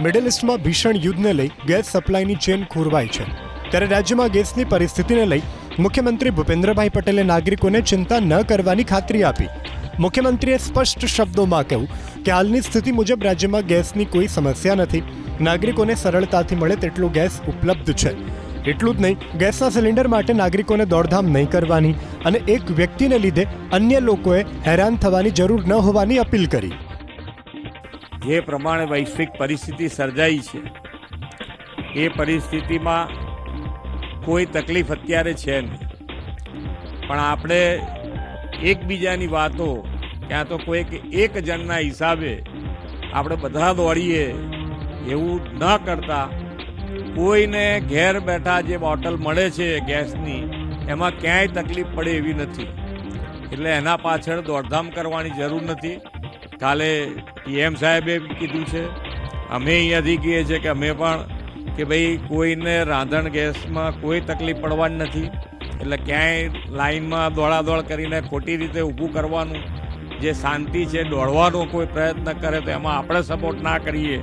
Middle ઇસ્ટમાં ભીષણ યુદ્ધને લઈ gas સપ્લાયની chain ખોરવાઈ છે, ત્યારે રાજ્યમાં ગેસની પરિસ્થિતિને લઈ મુખ્યમંત્રી ભૂપેન્દ્રભાઈ પટેલે નાગરિકોને ચિંતા ન કરવાની ખાતરી આપી. મુખ્યમંત્રીએ સ્પષ્ટ શબ્દોમાં કહ્યું કે હાલની સ્થિતિ મુજબ રાજ્યમાં ગેસની કોઈ સમસ્યા નથી, નાગરિકોને સરળતાથી મળે તેટલો ગેસ ઉપલબ્ધ છે. એટલું જ નહીં, ગેસના સિલિન્ડર માટે નાગરિકોને દોડધામ નહીં કરવાની અને એક વ્યક્તિને લીધે અન્ય લોકોએ હેરાન થવાની જરૂર ન હોવાની અપીલ કરી. જે પ્રમાણે વૈશ્વિક પરિસ્થિતિ સર્જાઈ છે એ પરિસ્થિતિમાં કોઈ તકલીફ અત્યારે છે નહીં, પણ આપણે એકબીજાની વાતો ક્યાં તો કોઈક એક જણના હિસાબે આપણે બધા દોડીએ એવું ન કરતા કોઈને ઘેર બેઠા જે બોટલ મળે છે ગેસની એમાં ક્યાંય તકલીફ પડે એવી નથી, એટલે એના પાછળ દોડધામ કરવાની જરૂર નથી. કાલે PM સાહેબે કીધું છે, અમે અહીંયાથી કહીએ છીએ કે અમે પણ કે ભાઈ કોઈને રાંધણ ગેસમાં કોઈ તકલીફ પડવાની નથી, એટલે ક્યાંય લાઈનમાં દોડાદોડ કરીને ખોટી રીતે ઊભું કરવાનું, જે શાંતિ છે દોડવાનો કોઈ પ્રયત્ન કરે તો એમાં આપણે સપોર્ટ ના કરીએ.